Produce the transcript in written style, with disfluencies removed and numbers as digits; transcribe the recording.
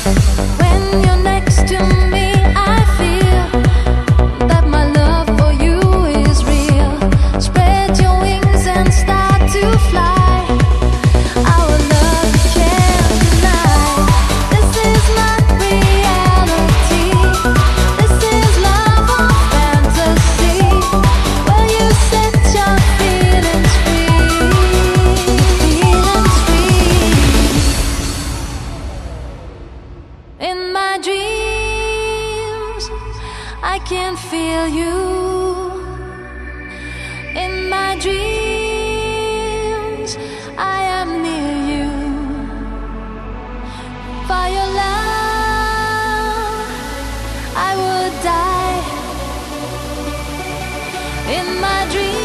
When you're next to me, I feel that my love for you is real. Spread your wings and start to fly. Our love you can't deny. This is not reality. This is love or fantasy. Well, you set your feelings free. Feelings free. In my dreams, I can feel you. In my dreams, I am near you. For your love, I would die. In my dreams,